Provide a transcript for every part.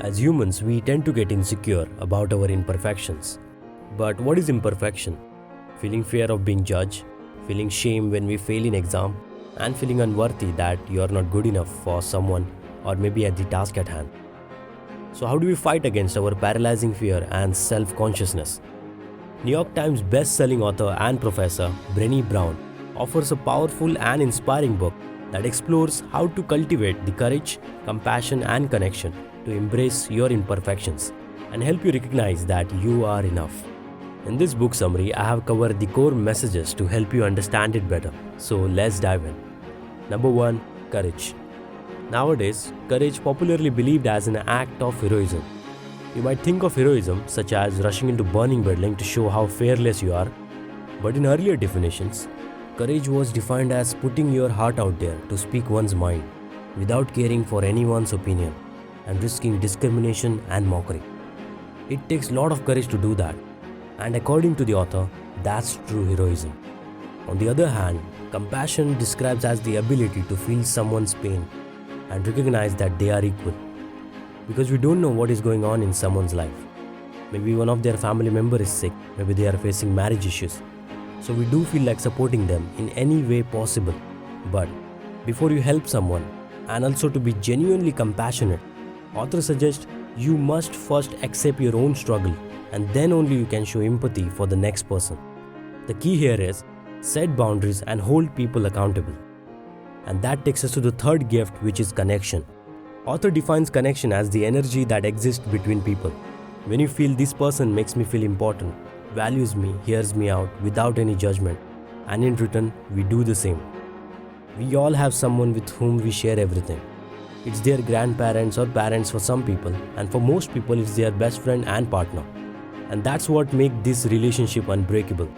As humans, we tend to get insecure about our imperfections. But what is imperfection? Feeling fear of being judged, feeling shame when we fail in exam, and feeling unworthy that you are not good enough for someone or maybe at the task at hand. So how do we fight against our paralyzing fear and self-consciousness? New York Times best-selling author and professor Brené Brown offers a powerful and inspiring book that explores how to cultivate the courage, compassion and connection to embrace your imperfections and help you recognize that you are enough. In this book summary, I have covered the core messages to help you understand it better. So let's dive in. Number 1. Courage. Nowadays, courage popularly believed as an act of heroism. You might think of heroism such as rushing into burning building to show how fearless you are, but in earlier definitions, courage was defined as putting your heart out there to speak one's mind without caring for anyone's opinion and risking discrimination and mockery. It takes a lot of courage to do that, and according to the author, that's true heroism. On the other hand, compassion describes as the ability to feel someone's pain and recognize that they are equal. Because we don't know what is going on in someone's life. Maybe one of their family member is sick, maybe they are facing marriage issues. So we do feel like supporting them in any way possible. But before you help someone, and also to be genuinely compassionate, author suggests you must first accept your own struggle and then only you can show empathy for the next person. The key here is set boundaries and hold people accountable. And that takes us to the third gift, which is connection. Author defines connection as the energy that exists between people. When you feel this person makes me feel important, values me, hears me out without any judgment, and in return, we do the same. We all have someone with whom we share everything. It's their grandparents or parents for some people, and for most people it's their best friend and partner. And that's what makes this relationship unbreakable.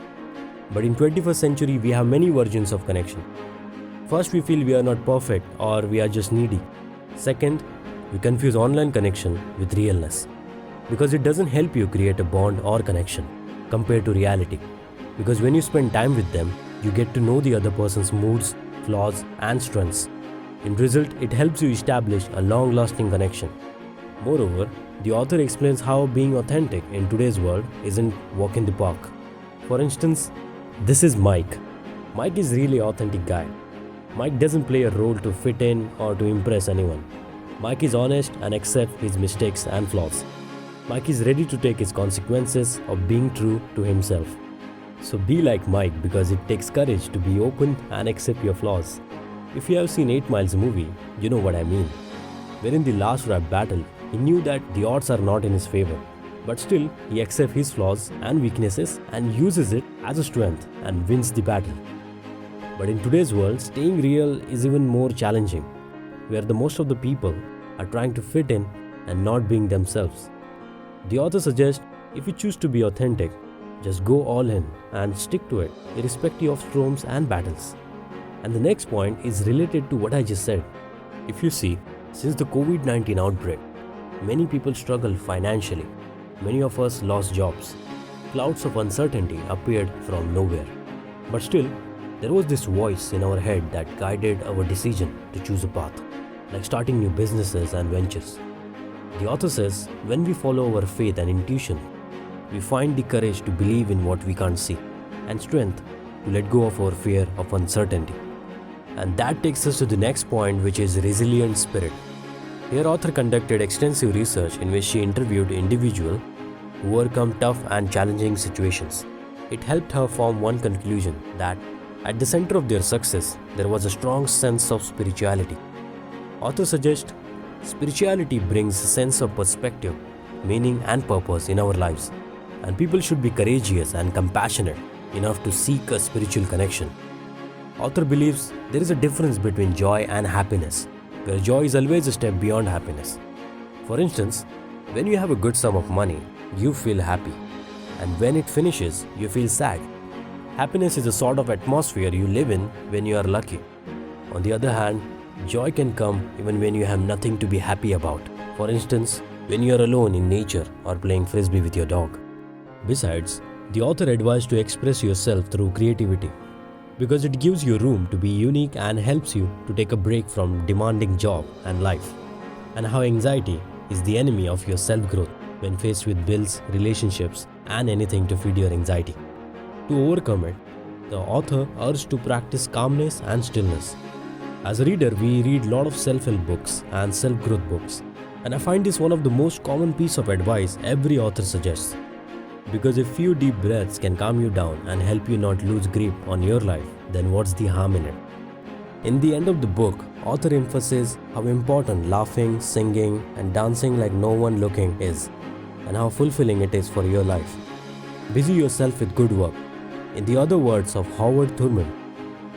But in 21st century, we have many versions of connection. First, we feel we are not perfect or we are just needy. Second, we confuse online connection with realness because it doesn't help you create a bond or connection compared to reality. Because when you spend time with them, you get to know the other person's moods, flaws, and strengths. In result, it helps you establish a long-lasting connection. Moreover, the author explains how being authentic in today's world isn't walk in the park. For instance, this is Mike. Mike is really an authentic guy. Mike doesn't play a role to fit in or to impress anyone. Mike is honest and accepts his mistakes and flaws. Mike is ready to take his consequences of being true to himself. So be like Mike because it takes courage to be open and accept your flaws. If you have seen 8 Miles movie, you know what I mean. Where in the last rap battle, he knew that the odds are not in his favor. But still, he accepts his flaws and weaknesses and uses it as a strength and wins the battle. But in today's world, staying real is even more challenging, where the most of the people are trying to fit in and not being themselves. The author suggests if you choose to be authentic, just go all in and stick to it, irrespective of storms and battles. And the next point is related to what I just said. If you see, since the COVID-19 outbreak, many people struggle financially. Many of us lost jobs. Clouds of uncertainty appeared from nowhere. But still, there was this voice in our head that guided our decision to choose a path, like starting new businesses and ventures. The author says, when we follow our faith and intuition, we find the courage to believe in what we can't see, and strength to let go of our fear of uncertainty. And that takes us to the next point, which is resilient spirit. Here author conducted extensive research in which she interviewed individuals who overcome tough and challenging situations. It helped her form one conclusion, that at the center of their success, there was a strong sense of spirituality. Author suggests spirituality brings a sense of perspective, meaning and purpose in our lives, and people should be courageous and compassionate enough to seek a spiritual connection. Author believes there is a difference between joy and happiness, where joy is always a step beyond happiness. For instance, when you have a good sum of money, you feel happy, and when it finishes, you feel sad. Happiness is a sort of atmosphere you live in when you are lucky. On the other hand, joy can come even when you have nothing to be happy about. For instance, when you are alone in nature or playing frisbee with your dog. Besides, the author advised to express yourself through creativity because it gives you room to be unique and helps you to take a break from demanding job and life, and how anxiety is the enemy of your self-growth when faced with bills, relationships, and anything to feed your anxiety. To overcome it, the author urged to practice calmness and stillness. As a reader, we read a lot of self-help books and self-growth books, and I find this one of the most common piece of advice every author suggests. Because if few deep breaths can calm you down and help you not lose grip on your life, then what's the harm in it? In the end of the book, author emphasizes how important laughing, singing, and dancing like no one looking is, and how fulfilling it is for your life. Busy yourself with good work. In the other words of Howard Thurman,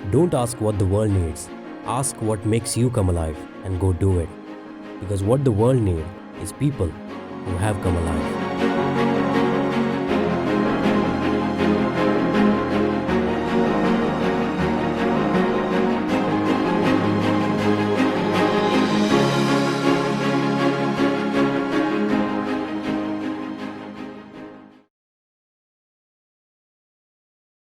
don't ask what the world needs, ask what makes you come alive and go do it. Because what the world needs is people who have come alive.